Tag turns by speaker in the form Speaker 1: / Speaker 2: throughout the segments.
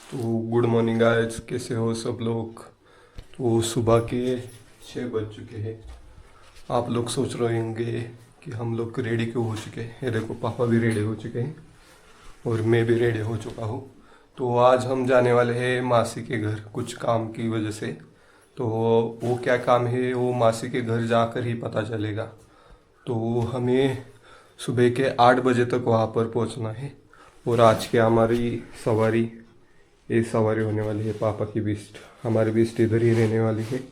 Speaker 1: तो good morning guys, कैसे हो सब लोग। तो सुबह के 6 बज चुके हैं। आप लोग सोच रहे होंगे कि हम लोग रेडी क्यों हो चुके हैं। ये देखो, पापा भी रेडी हो चुके हैं और मैं भी रेडी हो चुका हूँ। तो आज हम जाने वाले हैं मासी के घर, कुछ काम की वजह से। तो वो क्या काम है वो मासी के घर जाकर ही पता चलेगा। तो हमें सुबह के 8 बजे तक वहाँ पर पहुँचना है। और आज की हमारी सवारी, ये सवारी होने वाली है पापा की बिस्ट। हमारी बिस्ट इधर ही रहने वाली है।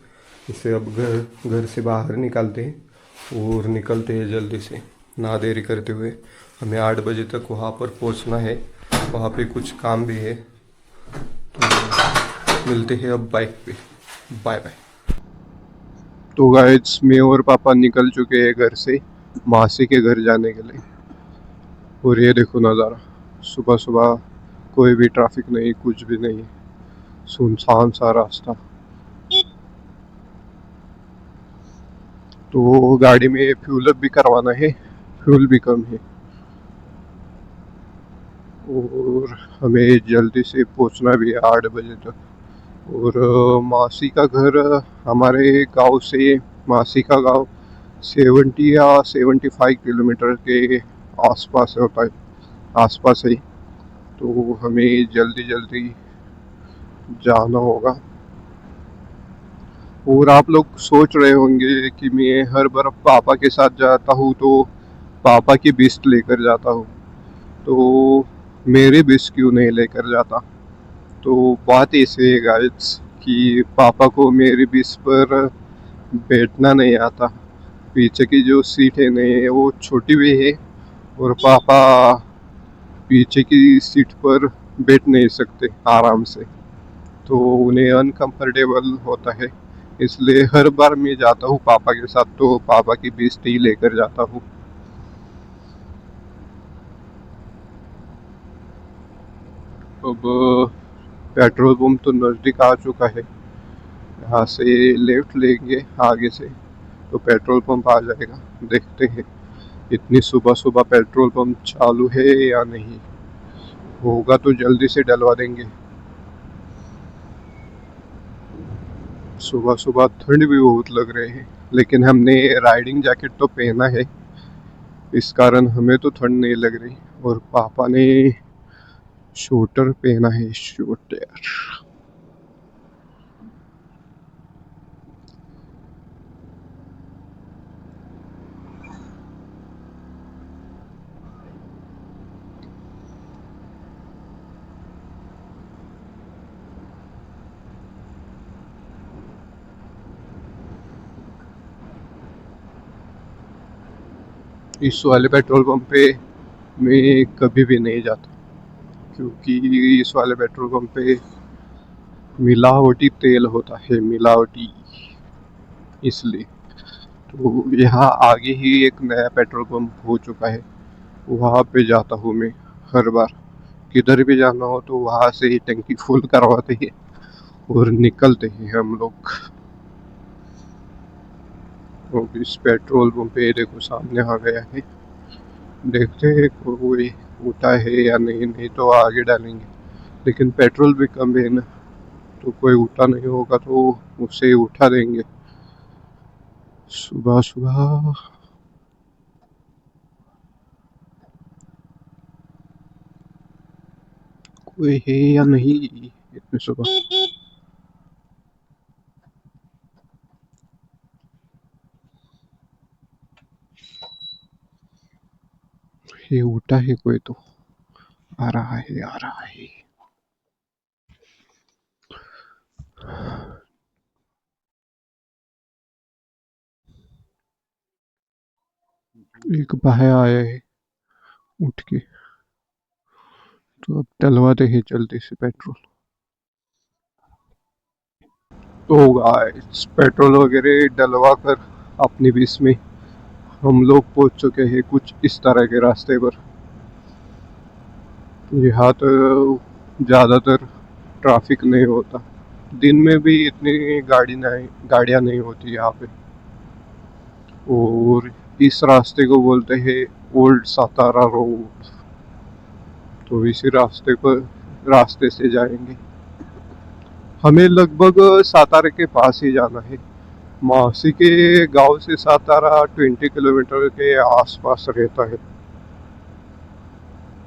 Speaker 1: इसे अब घर घर से बाहर निकालते हैं और निकलते हैं जल्दी से, ना देरी करते हुए। हमें 8 बजे तक वहाँ पर पहुँचना है। वहाँ पे कुछ काम भी है। तो मिलते हैं अब बाइक पे। Bye bye. तो गाइस, मैं और पापा निकल चुके हैं घर से मासी के घर जाने के लिए। और ये देखो नज़ारा, सुबह सुबह कोई भी ट्रैफिक नहीं, कुछ भी नहीं, सुनसान सा रास्ता। तो गाड़ी में फ्यूल अप भी करवाना है, फ्यूल भी कम है। और हमें जल्दी से पहुंचना भी है 8 बजे तक। और मासी का घर हमारे गांव से, मासी का गांव 70 या 75 किलोमीटर के आसपास होता है, आसपास है। तो हमें जल्दी जल्दी जाना होगा। और आप लोग सोच रहे होंगे कि मैं हर बार पापा के साथ जाता हूँ तो पापा की बिस्ट लेकर जाता हूँ, तो मेरे बिस्ट क्यों नहीं लेकर जाता। तो बात ऐसे है गाइस कि पापा को मेरी बिस्ट पर बैठना नहीं आता। पीछे की जो सीट है नहीं, वो छोटी भी है और पापा पीछे की सीट पर बैठ नहीं सकते आराम से। तो उन्हें अनकंफर्टेबल होता है। इसलिए हर बार मैं जाता हूँ पापा के साथ तो पापा की बिस्ट ही लेकर जाता हूँ। अब पेट्रोल पंप तो नज़दीक आ चुका है। यहाँ से लेफ्ट लेंगे आगे से तो पेट्रोल पंप आ जाएगा। देखते हैं इतनी सुबह सुबह पेट्रोल पंप चालू है या नहीं। होगा तो जल्दी से डलवा देंगे। सुबह सुबह ठंड भी बहुत लग रहे हैं, लेकिन हमने राइडिंग जैकेट तो पहना है, इस कारण हमें तो ठंड नहीं लग रही। और पापा ने शूटर पहना है, शूटर। इस वाले पेट्रोल पंप पे मैं कभी भी नहीं जाता, क्योंकि इस वाले पेट्रोल पंप पे मिलावटी तेल होता है, मिलावटी। इसलिए तो यहाँ आगे ही एक नया पेट्रोल पंप हो चुका है, वहाँ पे जाता हूँ मैं हर बार। किधर भी जाना हो तो वहाँ से ही टंकी फुल करवाते हैं और निकलते हैं हम लोग। तो इस पेट्रोल पंप पे देखो सामने आ गया है। देखते हैं कोई उठा है या नहीं, नहीं तो आगे डालेंगे। लेकिन पेट्रोल भी कम है ना, तो कोई उठा नहीं होगा तो उसे उठा देंगे सुबह सुबह। कोई है या नहीं इतनी सुबह। ये उठा है कोई तो, आ रहा है आ रहा है। एक भाई आया है उठ के, तो अब डलवाते हैं जल्दी से पेट्रोल। तो गाइस, पेट्रोल वगैरह डलवा कर अपनी बीच में हम लोग पहुंच चुके हैं कुछ इस तरह के रास्ते पर। यहाँ तो ज़्यादातर ट्रैफिक नहीं होता, दिन में भी इतनी गाड़ियाँ नहीं होती यहाँ पे। और इस रास्ते को बोलते हैं ओल्ड सातारा रोड। तो इसी रास्ते पर रास्ते से जाएंगे। हमें लगभग सातारा के पास ही जाना है। मासी के गांव से सातारा 20 किलोमीटर के आसपास रहता है।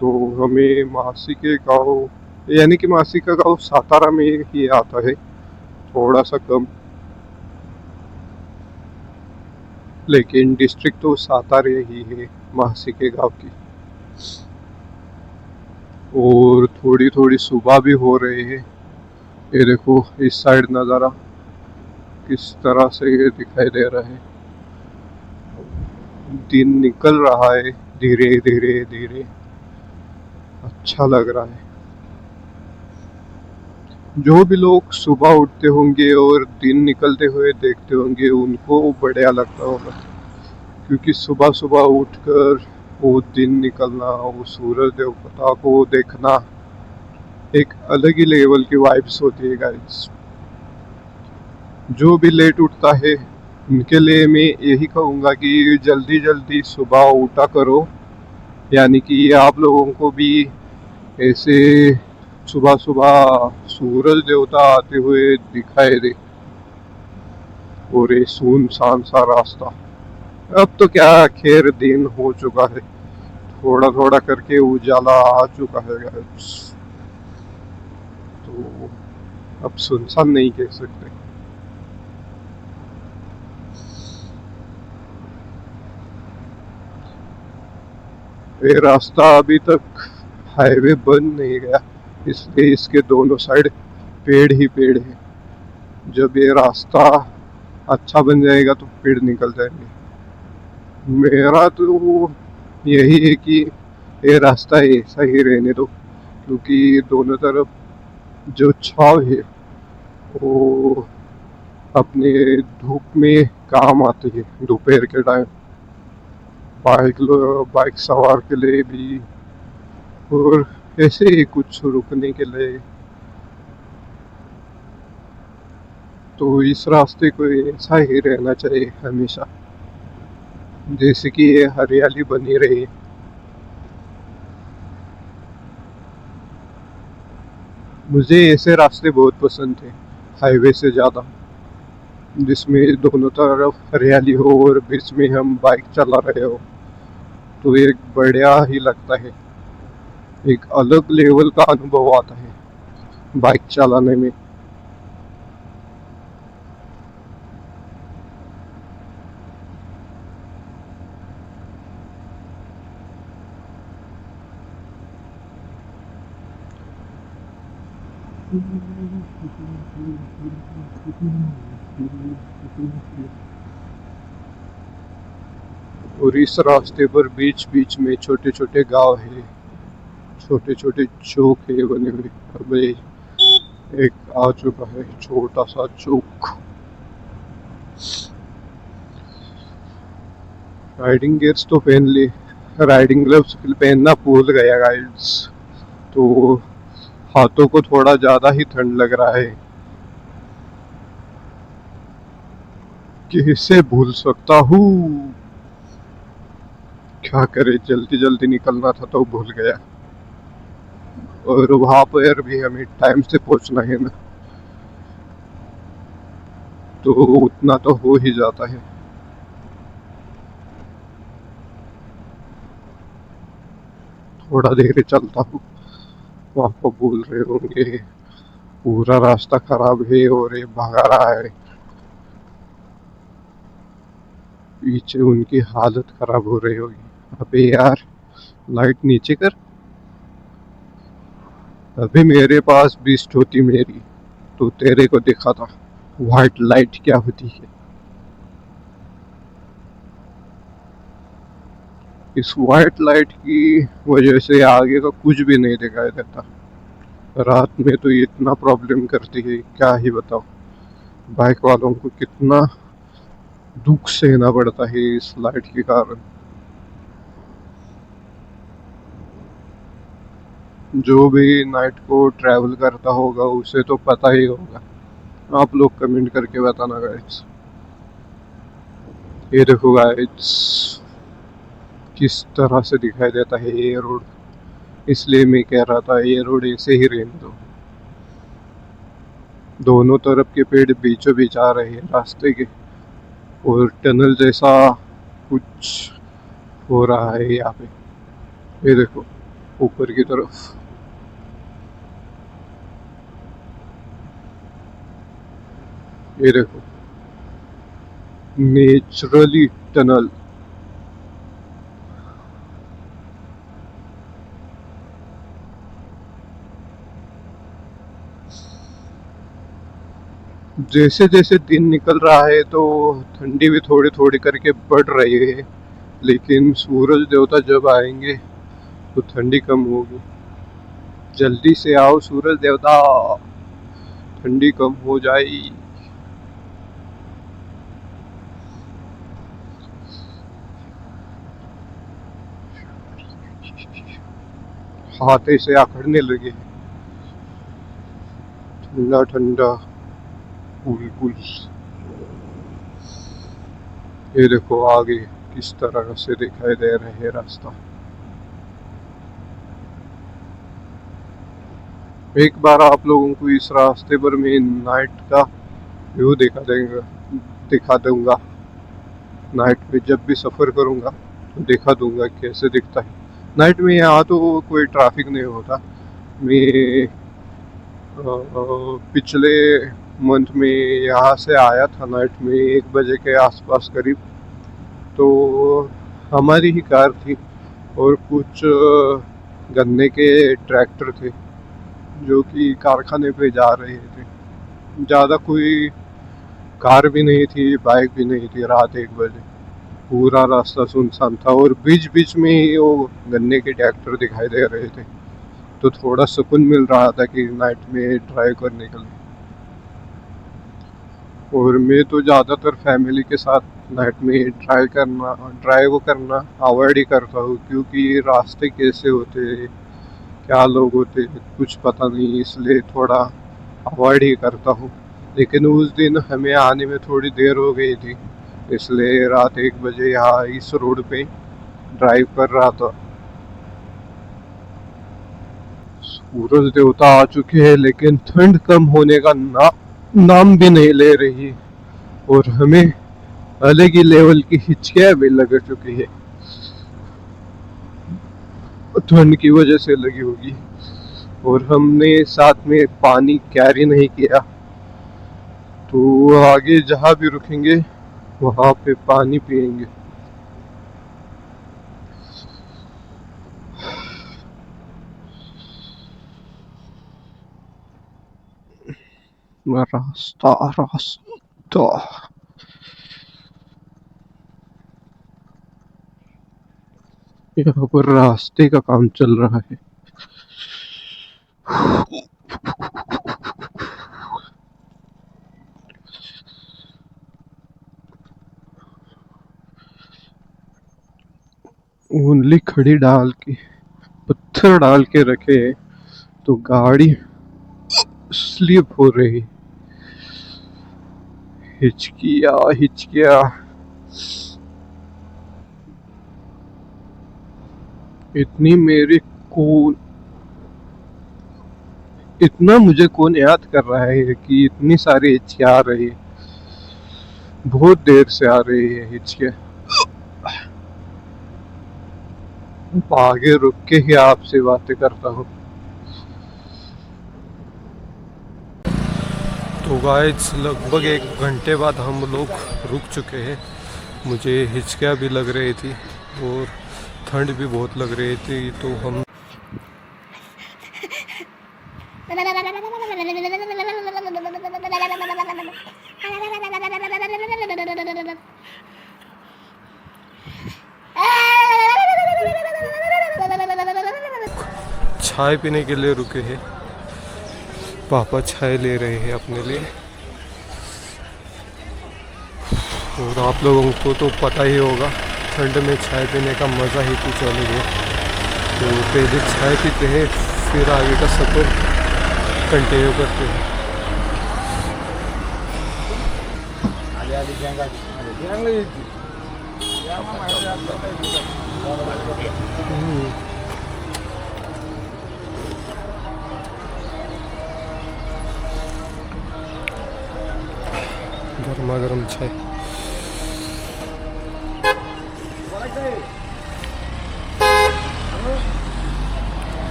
Speaker 1: तो हमें मासी के गांव, यानी कि मासी का गांव सातारा में ही आता है, थोड़ा सा कम, लेकिन डिस्ट्रिक्ट तो सातारा ही है मासी के गांव की। और थोड़ी थोड़ी सुबह भी हो रही है। ये देखो इस साइड नज़ारा किस तरह से ये दिखाई दे रहा है। दिन निकल रहा है धीरे धीरे धीरे, अच्छा लग रहा है। जो भी लोग सुबह उठते होंगे और दिन निकलते हुए देखते होंगे उनको बढ़िया लगता होगा, क्योंकि सुबह सुबह उठकर वो दिन निकलना, वो सूरज देवता को देखना एक अलग ही लेवल की वाइब्स होती है गाइस। जो भी लेट उठता है उनके लिए मैं यही कहूँगा कि जल्दी जल्दी सुबह उठा करो, यानी कि आप लोगों को भी ऐसे सुबह सुबह सूरज देवता आते हुए दिखाई दे। और ये सुनसान सा रास्ता, अब तो क्या खैर दिन हो चुका है, थोड़ा थोड़ा करके उजाला आ चुका है गाइस, तो अब सुनसान नहीं कह सकते। ये रास्ता अभी तक हाईवे बन नहीं गया, इसलिए इसके दोनों साइड पेड़ ही पेड़ है। जब ये रास्ता अच्छा बन जाएगा तो पेड़ निकल जाएंगे। मेरा तो यही है कि ये रास्ता ऐसा ही रहने दो, क्योंकि दोनों तरफ जो छाव है वो अपने धूप में काम आती है दोपहर के टाइम, बाइक सवार के लिए भी और ऐसे ही कुछ रुकने के लिए। तो इस रास्ते को ऐसा ही रहना चाहिए हमेशा, जैसे कि ये हरियाली बनी रही। मुझे ऐसे रास्ते बहुत पसंद थे हाईवे से ज़्यादा, जिसमें दोनों तरफ हरियाली हो और बीच में हम बाइक चला रहे हो, तो एक बढ़िया ही लगता है, एक अलग लेवल का अनुभव आता है बाइक चलाने में। और इस रास्ते पर बीच बीच में छोटे छोटे गांव है, छोटे छोटे चौक है बने हुए। अब एक आ चुका है छोटा सा चौक। राइडिंग गियर्स तो पहन ली, राइडिंग ग्लव्स पहनना भूल गया गाइस, तो हाथों को थोड़ा ज़्यादा ही ठंड लग रहा है। कैसे भूल सकता हूँ, क्या करे, जल्दी जल्दी निकलना था तो भूल गया। और वहाँ पर भी हमें टाइम से पहुँचना है ना, तो उतना तो हो ही जाता है। थोड़ा देर चलता हूँ, वहाँ पर बोल रहे होंगे पूरा रास्ता खराब है और ये भगा रहा है, पीछे उनकी हालत खराब हो रही होगी। अबे यार लाइट नीचे कर, अभी मेरे पास 20 होती मेरी तो तेरे को दिखा था व्हाइट लाइट क्या होती है। इस व्हाइट लाइट की वजह से आगे का कुछ भी नहीं दिखाई देता। रात में तो इतना प्रॉब्लम करती है क्या ही बताओ, बाइक वालों को कितना दुख सहना पड़ता है इस लाइट के कारण। जो भी नाइट को ट्रैवल करता होगा उसे तो पता ही होगा, आप लोग कमेंट करके बताना गाइस। ये देखो गाइस किस तरह से दिखाई देता है ये रोड, इसलिए मैं कह रहा था ये रोड ऐसे ही रहने दो। दोनों तरफ के पेड़ बीचों बीच आ रहे हैं रास्ते के, और टनल जैसा कुछ हो रहा है यहाँ पे। ये देखो ऊपर की तरफ, ये देखो नेचुरली टनल। जैसे जैसे दिन निकल रहा है तो ठंडी भी थोड़ी थोड़ी करके बढ़ रही है, लेकिन सूरज देवता जब आएंगे तो ठंडी कम होगी। जल्दी से आओ सूरज देवता, ठंडी कम हो जाए। हाथ ऐसे आकड़ने लगे, ठंडा ठंडा कूल कूल। ये देखो आगे किस तरह से दिखाई दे रहा है रास्ता। एक बार आप लोगों को इस रास्ते पर मैं नाइट का व्यू दिखा दूंगा। नाइट में जब भी सफ़र करूंगा तो दिखा दूंगा कैसे दिखता है नाइट में। यहाँ तो कोई ट्रैफिक नहीं होता। मैं पिछले मंथ में यहाँ से आया था नाइट में 1 बजे के आसपास करीब। तो हमारी ही कार थी और कुछ गन्ने के ट्रैक्टर थे जो कि कारखाने पे जा रहे थे। ज़्यादा कोई कार भी नहीं थी, बाइक भी नहीं थी। रात 1 बजे पूरा रास्ता सुनसान था और बीच बीच में ही वो गन्ने के ट्रैक्टर दिखाई दे रहे थे। तो थोड़ा सुकून मिल रहा था कि नाइट में ड्राइव करने के लिए। और मैं तो ज़्यादातर फैमिली के साथ नाइट में ड्राइव करना अवॉइड ही करता हूँ, क्योंकि रास्ते कैसे होते हैं, क्या लोग होते हैं, कुछ पता नहीं, इसलिए थोड़ा अवॉइड ही करता हूँ। लेकिन उस दिन हमें आने में थोड़ी देर हो गई थी, इसलिए रात 1 बजे यहाँ इस रोड पे ड्राइव कर रहा था। सूरज देवता आ चुके हैं लेकिन ठंड कम होने का नाम भी नहीं ले रही, और हमें अलग ही लेवल की हिचकियाँ भी लग चुकी है। ठंड की वजह से लगी होगी। और हमने साथ में पानी कैरी नहीं किया, तो आगे जहाँ भी रुकेंगे वहाँ पे पानी पिएंगे। रास्ता रास्ता यहाँ पर रास्ते का काम चल रहा है। ओनली खड़ी डाल के, पत्थर डाल के रखे तो गाड़ी स्लिप हो रही। हिचकिया हिचकिया। इतनी मेरे को इतना मुझे कौन याद कर रहा है कि इतनी सारी हिचकियाँ आ रही है। बहुत देर से आ रही है हिचकियाँ। आगे रुक के ही आपसे बातें करता हूँ। तो गाइस लगभग 1 घंटे बाद हम लोग रुक चुके हैं। मुझे हिचकियाँ भी लग रही थी और ठंड भी बहुत लग रही थी, तो हम चाय पीने के लिए रुके हैं। पापा चाय ले रहे हैं अपने लिए। और आप लोगों को तो पता ही होगा ठंड में चाय पीने का मज़ा ही कुछ अलग है। तो पहले चाय पीते हैं, फिर आगे का सफ़र कंटिन्यू करते हैं। गर्मा गर्म चाय।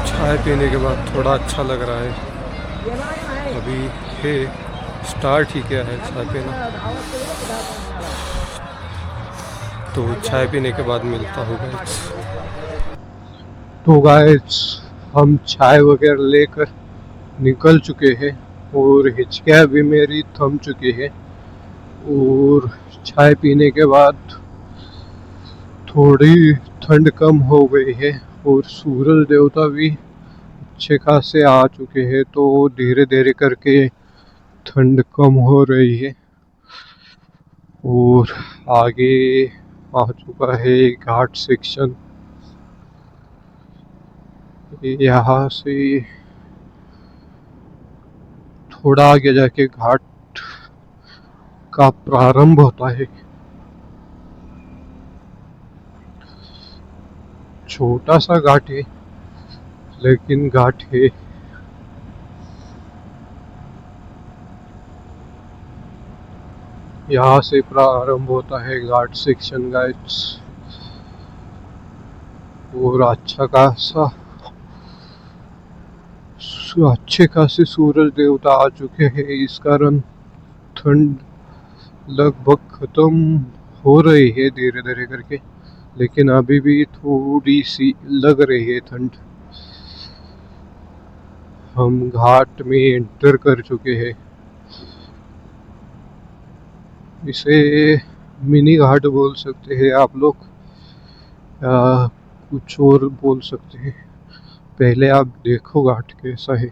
Speaker 1: चाय पीने के बाद थोड़ा अच्छा लग रहा है। अभी है स्टार्ट ही किया है चाय पीना, तो चाय पीने के बाद मिलता हूँ गाइस। तो गाइस हम चाय वगैरह लेकर निकल चुके हैं और हिचकियाँ भी मेरी थम चुकी है, और चाय पीने के बाद थोड़ी ठंड कम हो गई है और सूरज देवता भी अच्छे खासे आ चुके हैं, तो धीरे धीरे करके ठंड कम हो रही है। और आगे आ चुका है घाट सेक्शन। यहाँ से थोड़ा आगे जाके घाट का प्रारंभ होता है। छोटा सा घाट है लेकिन घाट है। यहाँ से प्रारंभ होता है घाट सेक्शन गाइड्स, और अच्छे खासे सूरज देवता आ चुके हैं, इस कारण ठंड लगभग खत्म हो रही है धीरे धीरे करके, लेकिन अभी भी थोड़ी सी लग रही है ठंड। हम घाट में एंटर कर चुके हैं। इसे मिनी घाट बोल सकते हैं आप लोग, या कुछ और बोल सकते हैं। पहले आप देखो घाट कैसा है।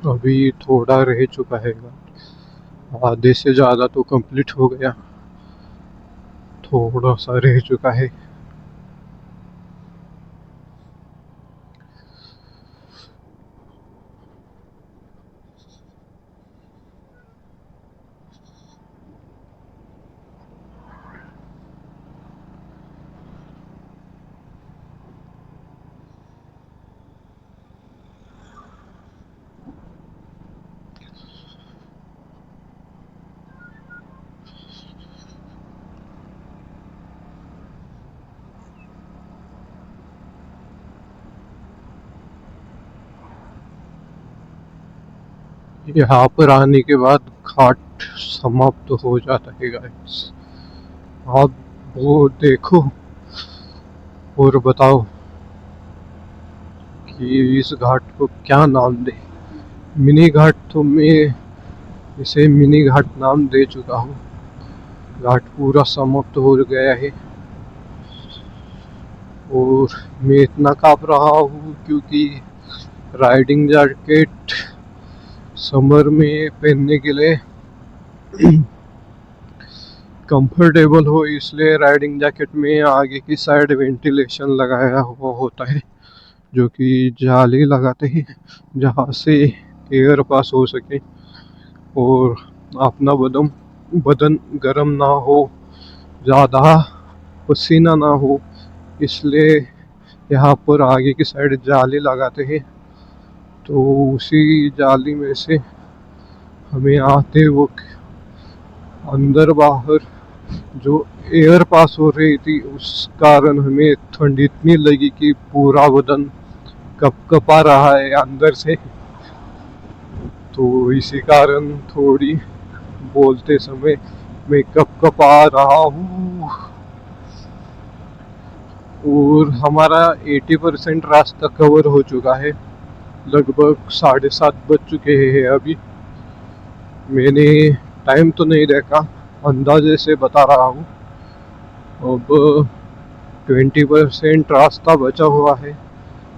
Speaker 1: अभी थोड़ा रह चुका है, आधे से ज़्यादा तो कंप्लीट हो गया, थोड़ा सा रह चुका है। यहाँ पर आने के बाद घाट समाप्त हो जाता है गाइस। आप वो देखो और बताओ कि इस घाट को क्या नाम दे। मिनी घाट तो मैं इसे मिनी घाट नाम दे चुका हूँ। घाट पूरा समाप्त हो गया है और मैं इतना काँप रहा हूँ क्योंकि राइडिंग जैकेट समर में पहनने के लिए कंफर्टेबल हो, इसलिए राइडिंग जैकेट में आगे की साइड वेंटिलेशन लगाया हुआ होता है, जो कि जाली लगाते हैं जहाँ से एयर पास हो सके और अपना बदन गर्म ना हो, ज़्यादा पसीना ना हो, इसलिए यहाँ पर आगे की साइड जाली लगाते हैं। तो उसी जाली में से हमें आते वक्त अंदर बाहर जो एयर पास हो रही थी, उस कारण हमें ठंड इतनी लगी कि पूरा बदन कपकपा रहा है अंदर से। तो इसी कारण थोड़ी बोलते समय मैं कप आ रहा हूँ। और हमारा 80% रास्ता कवर हो चुका है। लगभग 7:30 बज चुके हैं अभी। मैंने टाइम तो नहीं देखा, अंदाजे से बता रहा हूँ। अब 20% रास्ता बचा हुआ है।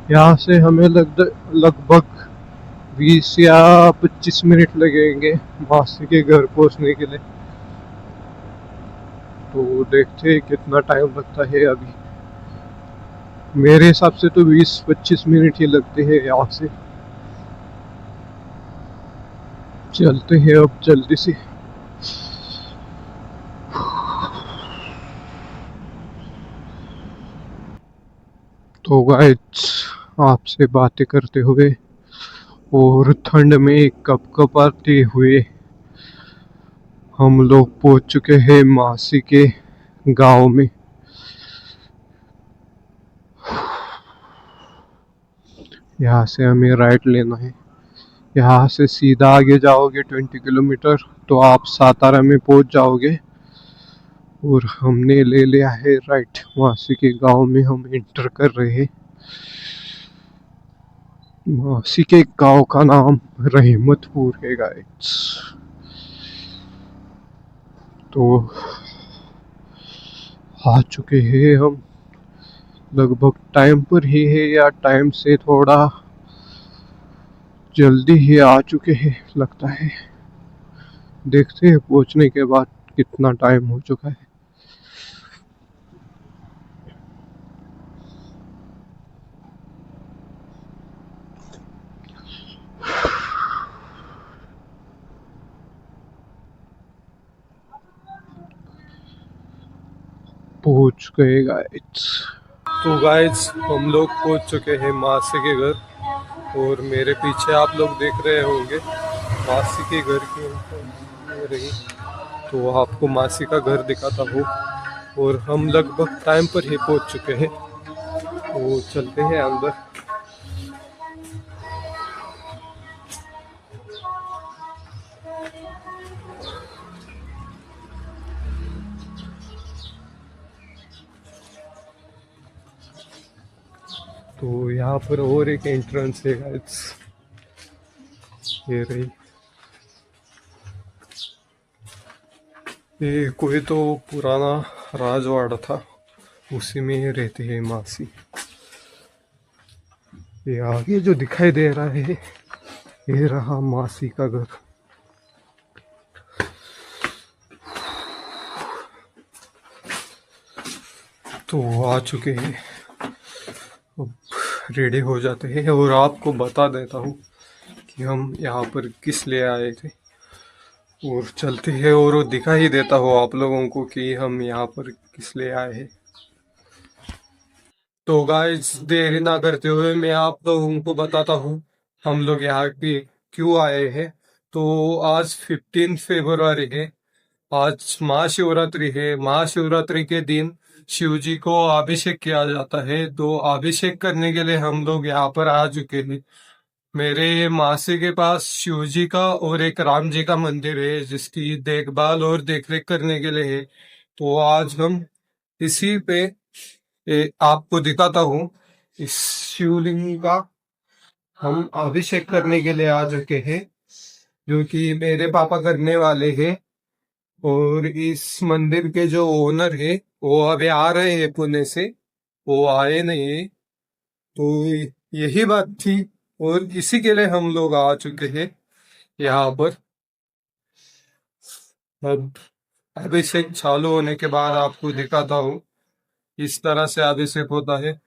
Speaker 1: यहाँ से हमें लगभग 20 या 25 मिनट लगेंगे मासी के घर पहुँचने के लिए। तो देखते हैं कितना टाइम लगता है। अभी मेरे हिसाब से तो 20-25 मिनट ही लगते हैं यहाँ से। चलते हैं अब जल्दी से। तो गाइस, आपसे बातें करते हुए और ठंड में कपकपाते हुए हम लोग पहुंच चुके हैं मासी के गांव में। यहाँ से हमें राइट लेना है। यहाँ से सीधा आगे जाओगे 20 किलोमीटर तो आप सातारा में पहुंच जाओगे। और हमने ले लिया है राइट। मासी के गांव में हम एंटर कर रहे हैं। मासी के गांव का नाम रहमतपुर है गाइस। तो आ चुके हैं हम। लगभग टाइम पर ही है या टाइम से थोड़ा जल्दी ही आ चुके हैं लगता है। देखते हैं पहुंचने के बाद कितना टाइम हो चुका है। पहुंच गए गाइस। तो गाइस, हम लोग पहुंच चुके हैं मासी के घर। और मेरे पीछे आप लोग देख रहे होंगे मासी के घर की रही। तो आपको मासी का घर दिखाता हूँ। और हम लगभग टाइम पर ही पहुंच चुके हैं। तो चलते हैं अंदर। तो यहाँ पर और एक एंट्रेंस है गाइस, ये रही। ये कोई तो पुराना राजवाड़ा था, उसी में रहते हैं मासी। ये आगे जो दिखाई दे रहा है ये रहा मासी का घर। तो आ चुके हैं, अब रेडी हो जाते हैं। और आपको बता देता हूँ कि हम यहाँ पर किस लिए आए थे। और चलते हैं और दिखा ही देता हूँ आप लोगों को कि हम यहाँ पर किस लिए आए हैं। तो गाइस, देरी ना करते हुए मैं आप लोगों को बताता हूँ हम लोग यहाँ पे क्यों आए हैं। तो आज 15 फरवरी है। आज महाशिवरात्रि है। महाशिवरात्रि के दिन शिव जी को अभिषेक किया जाता है। तो अभिषेक करने के लिए हम लोग यहाँ पर आ चुके हैं। मेरे मासी के पास शिव जी का और एक राम जी का मंदिर है जिसकी देखभाल और देखरेख करने के लिए है। तो आज हम इसी पे आपको दिखाता हूँ। इस शिवलिंग का हम अभिषेक करने के लिए आ चुके हैं, जो कि मेरे पापा करने वाले हैं। और इस मंदिर के जो ओनर है वो अभी आ रहे हैं पुणे से, वो आए नहीं है। तो यही बात थी और इसी के लिए हम लोग आ चुके हैं यहाँ पर। अब अभिषेक चालू होने के बाद आपको दिखाता हूँ इस तरह से अभिषेक होता है।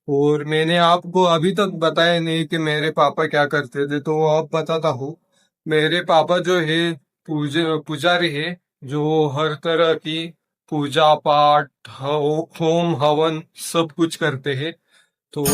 Speaker 1: और मैंने आपको अभी तक बताया नहीं कि मेरे पापा क्या करते थे, तो अब बताता हूँ। मेरे पापा जो है पुजारी है, जो हर तरह की पूजा पाठ होम हवन सब कुछ करते हैं। तो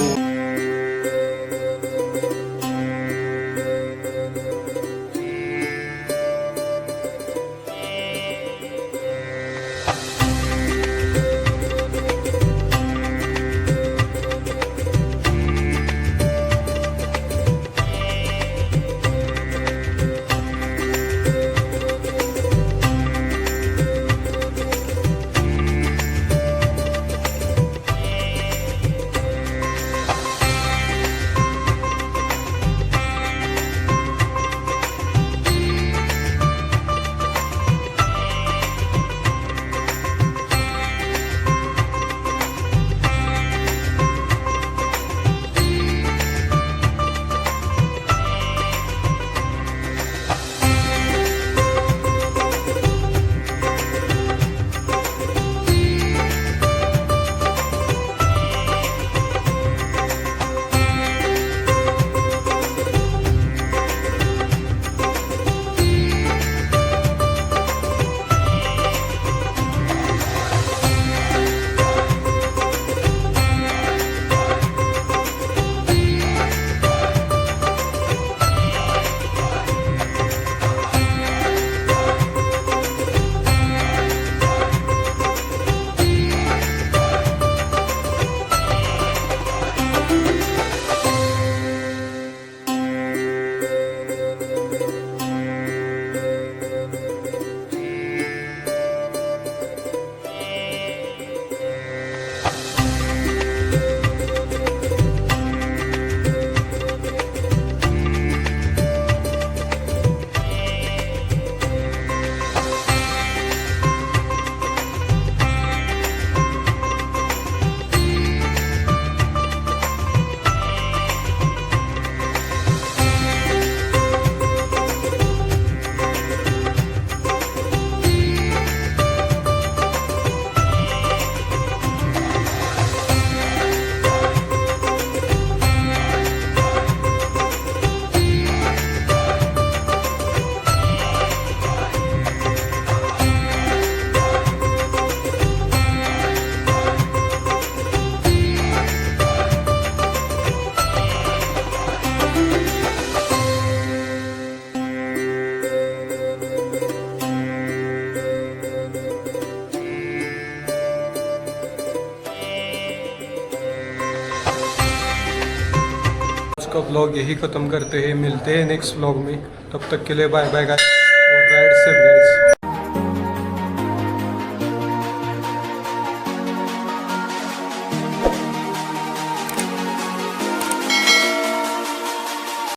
Speaker 1: का ब्लॉग यही ख़त्म करते हैं, मिलते हैं नेक्स्ट ब्लॉग में। तब तक के लिए बाय बाय गाइस और राइड सेफ गाइस।